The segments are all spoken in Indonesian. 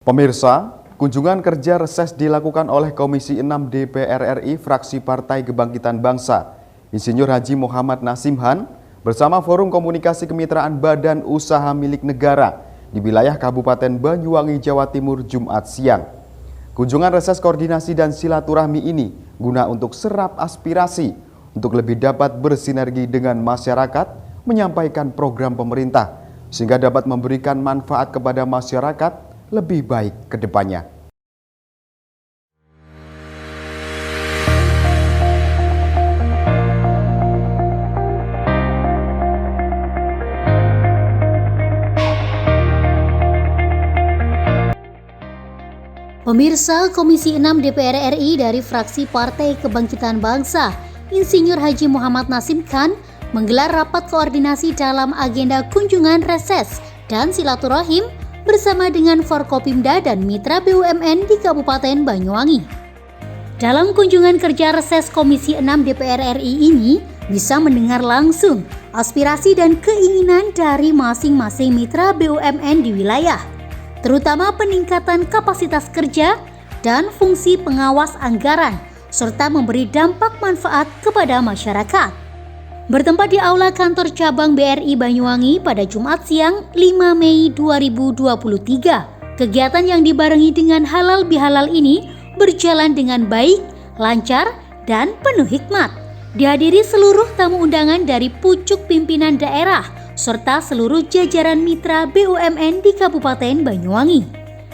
Pemirsa, kunjungan kerja reses dilakukan oleh Komisi 6 DPR RI fraksi Partai Kebangkitan Bangsa, Insinyur Haji Muhammad Nasimhan, bersama Forum Komunikasi Kemitraan Badan Usaha Milik Negara di wilayah Kabupaten Banyuwangi, Jawa Timur, Jumat siang. Kunjungan reses koordinasi dan silaturahmi ini guna untuk serap aspirasi, untuk lebih dapat bersinergi dengan masyarakat, menyampaikan program pemerintah, sehingga dapat memberikan manfaat kepada masyarakat lebih baik ke depannya. Pemirsa, Komisi 6 DPR RI dari fraksi Partai Kebangkitan Bangsa, Insinyur Haji Muhammad Nasimhan, menggelar rapat koordinasi dalam agenda kunjungan reses dan silaturahim bersama dengan Forkopimda dan mitra BUMN di Kabupaten Banyuwangi. Dalam kunjungan kerja reses Komisi 6 DPR RI ini bisa mendengar langsung aspirasi dan keinginan dari masing-masing mitra BUMN di wilayah, terutama peningkatan kapasitas kerja dan fungsi pengawas anggaran, serta memberi dampak manfaat kepada masyarakat. Bertempat di Aula Kantor Cabang BRI Banyuwangi pada Jumat siang 5 Mei 2023, kegiatan yang dibarengi dengan halal bihalal ini berjalan dengan baik, lancar, dan penuh hikmat. Dihadiri seluruh tamu undangan dari pucuk pimpinan daerah, serta seluruh jajaran mitra BUMN di Kabupaten Banyuwangi.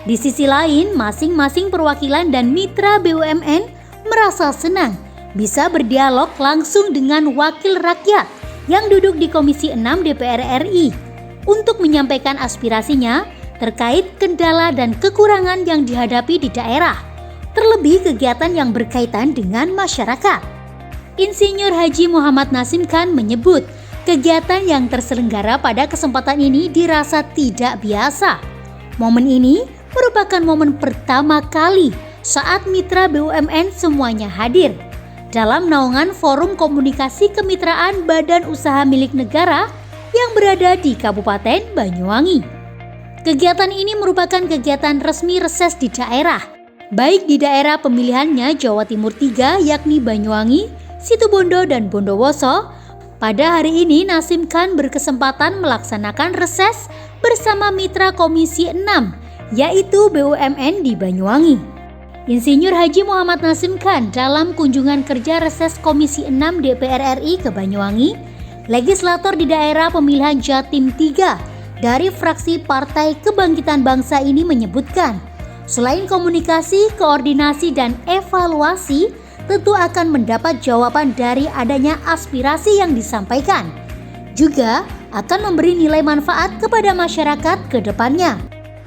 Di sisi lain, masing-masing perwakilan dan mitra BUMN merasa senang bisa berdialog langsung dengan wakil rakyat yang duduk di Komisi 6 DPR RI untuk menyampaikan aspirasinya terkait kendala dan kekurangan yang dihadapi di daerah, terlebih kegiatan yang berkaitan dengan masyarakat. Insinyur Haji Muhammad Nasimhan menyebut kegiatan yang terselenggara pada kesempatan ini dirasa tidak biasa. Momen ini merupakan momen pertama kali saat mitra BUMN semuanya hadir dalam naungan Forum Komunikasi Kemitraan Badan Usaha Milik Negara yang berada di Kabupaten Banyuwangi. Kegiatan ini merupakan kegiatan resmi reses di daerah, baik di daerah pemilihannya Jawa Timur 3 yakni Banyuwangi, Situbondo, dan Bondowoso. Pada hari ini Nasimhan berkesempatan melaksanakan reses bersama mitra Komisi 6, yaitu BUMN di Banyuwangi. Insinyur Haji Muhammad Nasimhan dalam kunjungan kerja reses Komisi 6 DPR RI ke Banyuwangi, legislator di daerah pemilihan Jatim 3 dari fraksi Partai Kebangkitan Bangsa ini menyebutkan, selain komunikasi, koordinasi, dan evaluasi, tentu akan mendapat jawaban dari adanya aspirasi yang disampaikan. Juga akan memberi nilai manfaat kepada masyarakat ke depannya.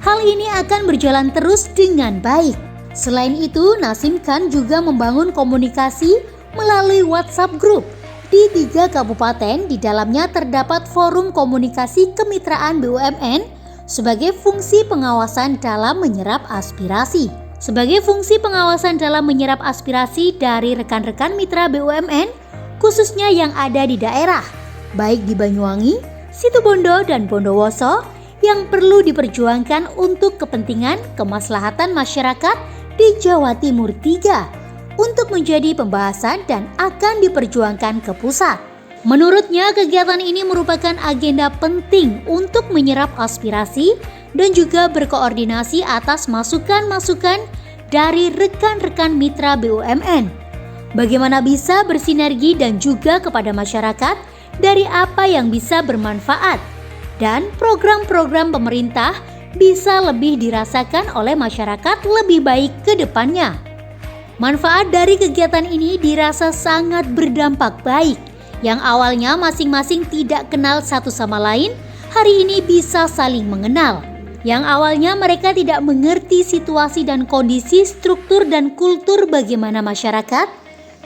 Hal ini akan berjalan terus dengan baik. Selain itu, Nasimhan juga membangun komunikasi melalui WhatsApp Group di 3 kabupaten. Di dalamnya terdapat Forum Komunikasi Kemitraan BUMN sebagai fungsi pengawasan dalam menyerap aspirasi. Sebagai fungsi pengawasan dalam menyerap aspirasi dari rekan-rekan mitra BUMN, khususnya yang ada di daerah, baik di Banyuwangi, Situbondo, dan Bondowoso, yang perlu diperjuangkan untuk kepentingan kemaslahatan masyarakat di Jawa Timur 3 untuk menjadi pembahasan dan akan diperjuangkan ke pusat. Menurutnya, kegiatan ini merupakan agenda penting untuk menyerap aspirasi dan juga berkoordinasi atas masukan-masukan dari rekan-rekan mitra BUMN. Bagaimana bisa bersinergi dan juga kepada masyarakat dari apa yang bisa bermanfaat dan program-program pemerintah bisa lebih dirasakan oleh masyarakat lebih baik ke depannya. Manfaat dari kegiatan ini dirasa sangat berdampak baik. Yang awalnya masing-masing tidak kenal satu sama lain, hari ini bisa saling mengenal. Yang awalnya mereka tidak mengerti situasi dan kondisi, struktur dan kultur bagaimana masyarakat.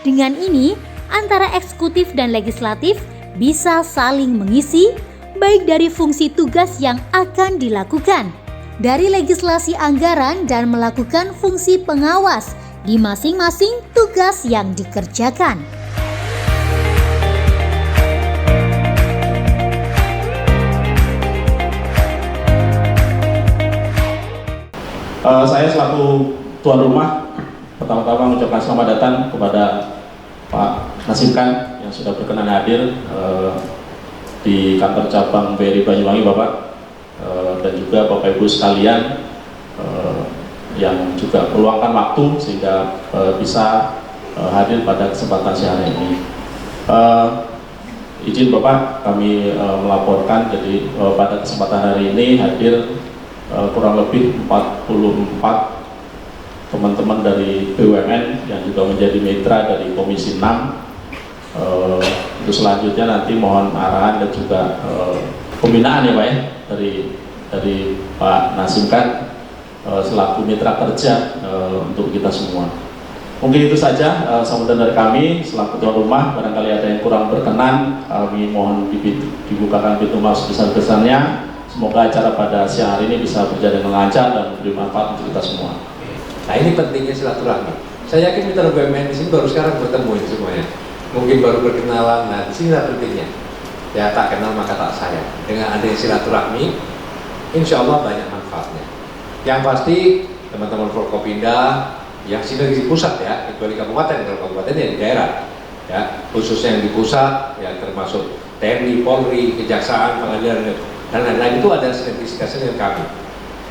Dengan ini, antara eksekutif dan legislatif bisa saling mengisi, baik dari fungsi tugas yang akan dilakukan, dari legislasi anggaran, dan melakukan fungsi pengawas di masing-masing tugas yang dikerjakan. Saya selaku tuan rumah pertama-tama mengucapkan selamat datang kepada Pak Nasimkan yang sudah berkenan hadir di kantor cabang BRI Banyuwangi, Bapak, dan juga Bapak Ibu sekalian yang juga meluangkan waktu sehingga bisa hadir pada kesempatan siang ini. Izin Bapak, kami melaporkan, jadi pada kesempatan hari ini hadir kurang lebih 44 teman-teman dari BUMN yang juga menjadi mitra dari Komisi 6. Untuk selanjutnya nanti mohon arahan dan juga pembinaan ya Pak ya dari Pak Nasimkan selaku mitra kerja untuk kita semua. Mungkin itu saja sambutan dari kami selaku tuan rumah. Barangkali ada yang kurang berkenan, kami mohon dibukakan pintu maaf sebesar-besarnya. Semoga acara pada siang hari ini bisa berjalan dengan lancar dan memberi manfaat untuk kita semua. Nah, ini pentingnya silaturahmi. Saya yakin mitra BUMN di sini baru sekarang bertemu ini semuanya. Mungkin baru berkenalan. Nah, di sini pentingnya. Ya, tak kenal maka tak sayang. Dengan adanya silaturahmi, insya Allah banyak manfaatnya. Yang pasti teman-teman Forkopimda yang sinergi pusat ya, kecuali kabupaten, kalau kabupaten ya di daerah. Ya, khususnya yang di pusat, ya termasuk TNI, Polri, Kejaksaan, Pengadilan dan lain-lain, itu ada sinergitas dengan kami,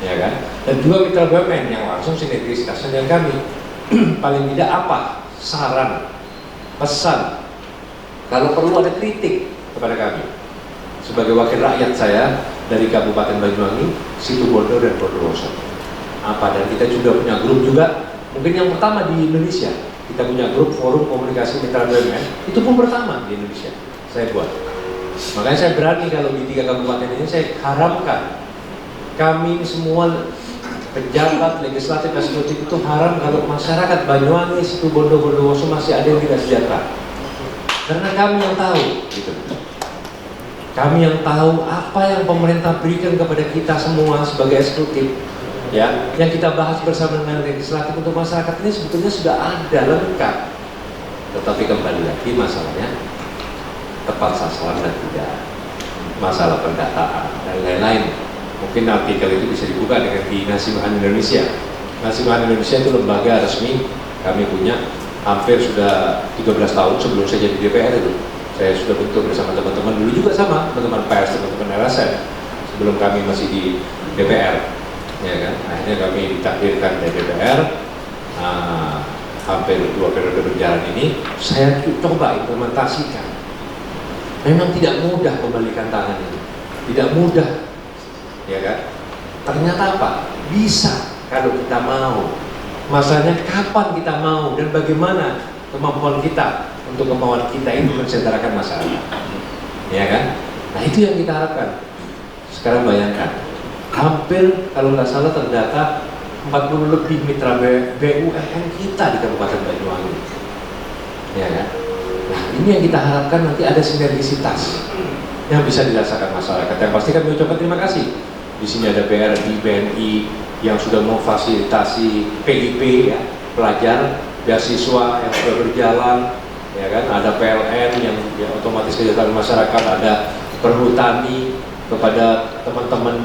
ya kan? Dan juga mitra BUMN yang langsung sinergitas dengan kami. Paling tidak apa saran, pesan, kalau perlu ada kritik kepada kami sebagai wakil rakyat saya dari Kabupaten Banyuwangi, Situbondo dan Bondowoso. Apa, dan kita juga punya grup juga, mungkin yang pertama di Indonesia. Kita punya grup forum komunikasi mitra BUMN, itu pun pertama di Indonesia saya buat. Makanya saya berani kalau di 3 kabupaten ini saya haramkan, kami semua pejabat legislatif dan eksekutif itu haram kalau masyarakat Banyuwangi, Situbondo, Bondowoso masih ada yang tidak sejahtera. Karena kami yang tahu, gitu. Kami yang tahu apa yang pemerintah berikan kepada kita semua sebagai eksekutif, ya, yang kita bahas bersama dengan legislatif untuk masyarakat ini sebetulnya sudah ada lengkap. Tetapi kembali lagi masalahnya tepat sasaran dan tidak, masalah pendataan dan lain-lain. Mungkin artikel itu bisa dibuka dengan di Nasimahan Indonesia. Nasimahan Indonesia itu lembaga resmi kami punya, hampir sudah 13 tahun sebelum saya jadi DPR itu. Saya sudah bentuk bersama teman-teman dulu juga sama teman-teman pers, teman-teman LSM sebelum kami masih di DPR, ya kan. Akhirnya kami ditakdirkan dari DPR. Hampir 2 periode berjalan ini saya coba implementasikan. Memang tidak mudah membalikan tangan ini, tidak mudah, ya kan? Ternyata apa? Bisa kalau kita mau. Masalahnya kapan kita mau dan bagaimana kemampuan kita untuk kemauan kita ini mensejahterakan masyarakat, ya kan? Nah, itu yang kita harapkan. Sekarang bayangkan, hampir kalau nggak salah terdata 40 lebih mitra BUMN kita di Kabupaten Banyuwangi, ya kan? Nah, ini yang kita harapkan nanti ada sinergisitas yang bisa dirasakan masyarakat. Yang pasti kami ucapkan terima kasih. Di sini ada BRI, BNI yang sudah memfasilitasi PIP ya, pelajar, beasiswa yang sudah berjalan, ya kan? Ada PLN yang ya, otomatis kesejahteraan masyarakat, ada perhutani kepada teman-teman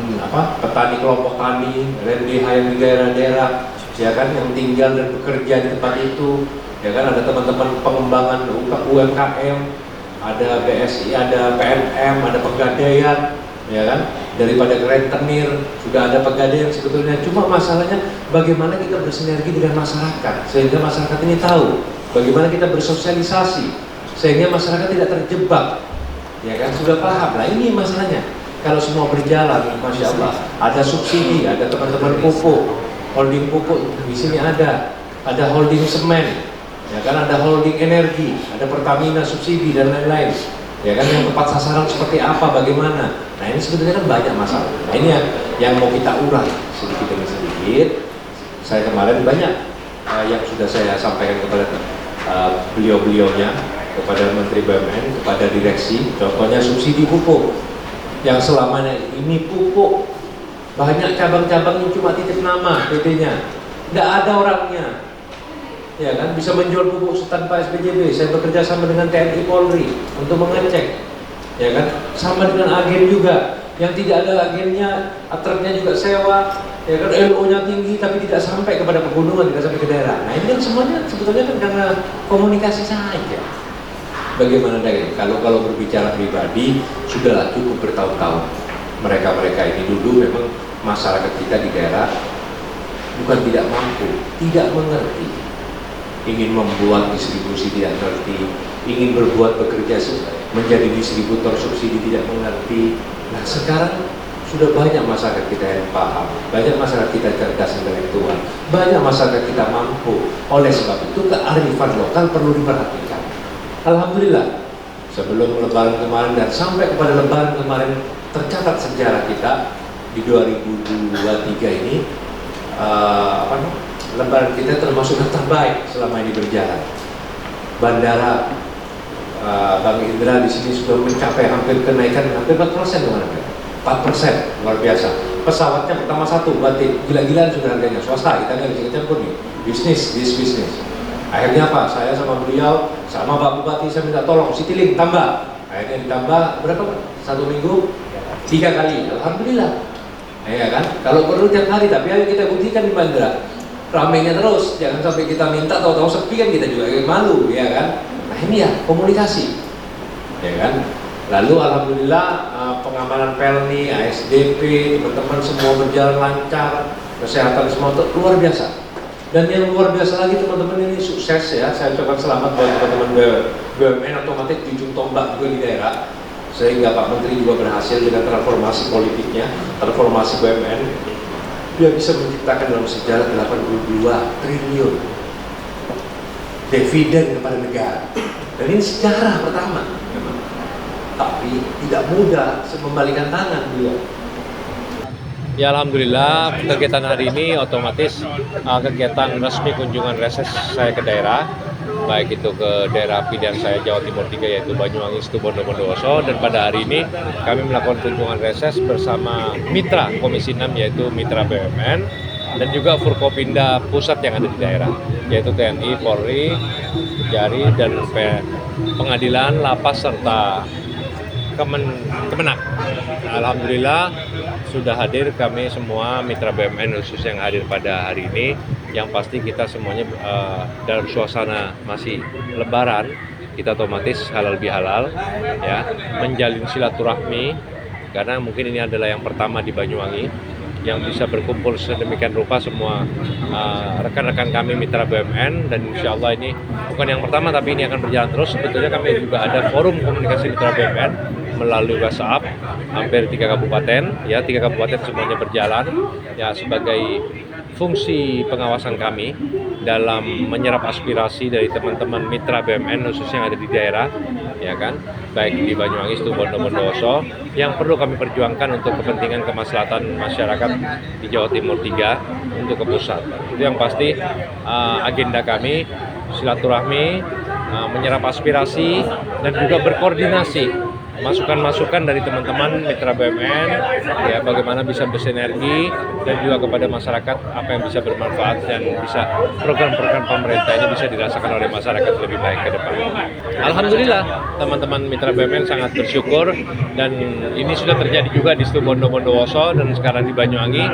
petani kelompok tani, RNDH yang di daerah-daerah, ya kan, yang tinggal dan bekerja di tempat itu. Ya kan, ada teman-teman pengembangan UMKM, ada BSI, ada PNM, ada pegadaian, ya kan, daripada rentenir juga ada pegadaian sebetulnya. Cuma masalahnya bagaimana kita bersinergi dengan masyarakat sehingga masyarakat ini tahu bagaimana kita bersosialisasi sehingga masyarakat tidak terjebak, ya kan, sudah paham. Nah, ini masalahnya. Kalau semua berjalan, masya Allah, ada subsidi, ada teman-teman pupuk, holding pupuk di sini ada holding semen. Ya kan, ada holding energi, ada Pertamina subsidi dan lain-lain. Ya kan, yang tepat sasaran seperti apa, bagaimana. Nah, ini sebetulnya kan banyak masalah. Nah, ini yang mau kita urai sedikit demi sedikit. Saya kemarin banyak yang sudah saya sampaikan kepada beliau-beliaunya, kepada Menteri BUMN, kepada direksi. Contohnya subsidi pupuk yang selama ini pupuk banyak cabang-cabang yang cuma titip nama PT-nya, tidak ada orangnya. Ya kan, bisa menjual pupuk tanpa SPJB. Saya bekerja sama dengan TNI Polri untuk mengecek, ya kan, sama dengan agen juga yang tidak ada agennya, truknya juga sewa, Ya kan LO-nya tinggi tapi tidak sampai kepada pegunungan, tidak sampai ke daerah. Nah ini kan semuanya sebetulnya kan karena komunikasi saja. Bagaimana lagi? Kalau berbicara pribadi, sudahlah cukup bertahun-tahun. Mereka ini dulu memang masyarakat kita di daerah bukan tidak mampu, tidak mengerti. Ingin membuat distribusi tidak mengerti, ingin bekerja menjadi distributor subsidi tidak mengerti. Nah sekarang sudah banyak masyarakat kita yang paham, banyak masyarakat kita cerdas intelektual, banyak masyarakat kita mampu. Oleh sebab itu kearifan lokal perlu diperhatikan. Alhamdulillah, sebelum Lebaran kemarin dan sampai kepada Lebaran kemarin tercatat sejarah kita di 2023 ini, Lebaran kita termasuk yang terbaik selama ini berjalan. Bandara Bang Indra di sini sudah mencapai hampir kenaikan hampir 4% kemarin. 4%, luar biasa. Pesawatnya pertama 1, berarti gila-gilaan sudah harganya. Swasta, kita nggak bisa campur nih. Bisnis. Akhirnya apa? Saya sama beliau, sama Pak Bupati, saya minta tolong, Citylink tambah. Akhirnya ditambah, berapa? 1 minggu? 3 kali. Alhamdulillah. Ya kan? Kalau perlu tiap hari, tapi ayo kita buktikan di bandara. Ramainya terus, jangan sampai kita minta tahu-tahu sepi kan kita juga malu, ya kan? Nah ini ya, komunikasi. Ya kan? Lalu alhamdulillah pengamanan Pelni, ASDP, teman-teman semua berjalan lancar, kesehatan semua itu luar biasa. Dan yang luar biasa lagi teman-teman ini sukses ya. Saya ucapkan selamat buat teman-teman BUMN, otomatis di ujung tombak juga di daerah. Sehingga Pak Menteri juga berhasil dengan transformasi politiknya, transformasi BUMN. Dia bisa menciptakan dalam sejarah 82 triliun dividen kepada negara. Dan ini sejarah pertama memang. Tapi tidak mudah membalikan tangan beliau. Ya alhamdulillah kegiatan hari ini otomatis kegiatan resmi kunjungan reses saya ke daerah, baik itu ke daerah pilihan saya Jawa Timur 3 yaitu Banyuwangi, Situbondo, Bondowoso, dan pada hari ini kami melakukan kunjungan reses bersama mitra Komisi 6 yaitu mitra BUMN dan juga Forkopimda pusat yang ada di daerah yaitu TNI, Polri, Jari, dan Pengadilan, Lapas, serta Kemenak. Alhamdulillah sudah hadir kami semua mitra BUMN khusus yang hadir pada hari ini. Yang pasti kita semuanya dalam suasana masih Lebaran, kita otomatis halal bihalal ya, menjalin silaturahmi karena mungkin ini adalah yang pertama di Banyuwangi yang bisa berkumpul sedemikian rupa semua rekan-rekan kami mitra BUMN, dan insya Allah ini bukan yang pertama tapi ini akan berjalan terus. Sebetulnya kami juga ada forum komunikasi mitra BUMN melalui WhatsApp hampir 3 kabupaten ya, 3 kabupaten semuanya berjalan ya sebagai fungsi pengawasan kami dalam menyerap aspirasi dari teman-teman mitra BUMN khususnya yang ada di daerah ya kan, baik di Banyuwangi, Situbondo, Bondowoso yang perlu kami perjuangkan untuk kepentingan kemaslahatan masyarakat di Jawa Timur 3 untuk ke pusat. Itu yang pasti agenda kami silaturahmi, menyerap aspirasi dan juga berkoordinasi masukan-masukan dari teman-teman mitra BUMN ya, bagaimana bisa bersinergi dan juga kepada masyarakat apa yang bisa bermanfaat dan bisa program-program pemerintah ini bisa dirasakan oleh masyarakat lebih baik ke depan. Alhamdulillah teman-teman mitra BUMN sangat bersyukur, dan ini sudah terjadi juga di Situbondo, Bondowoso, dan sekarang di Banyuwangi.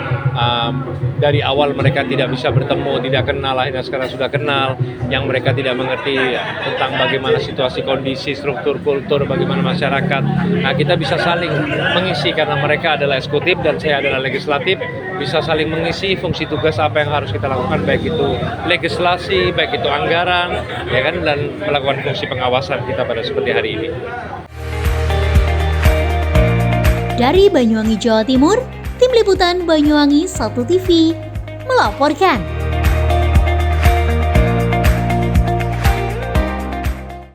Dari awal mereka tidak bisa bertemu, tidak kenal, akhirnya sekarang sudah kenal. Yang mereka tidak mengerti tentang bagaimana situasi, kondisi, struktur, kultur, bagaimana masyarakat. Nah, kita bisa saling mengisi karena mereka adalah eksekutif dan saya adalah legislatif. Bisa saling mengisi fungsi tugas apa yang harus kita lakukan, baik itu legislasi, baik itu anggaran, ya kan, dan melakukan fungsi pengawasan kita pada seperti hari ini. Dari Banyuwangi, Jawa Timur, Tim Liputan Banyuwangi 1 TV melaporkan.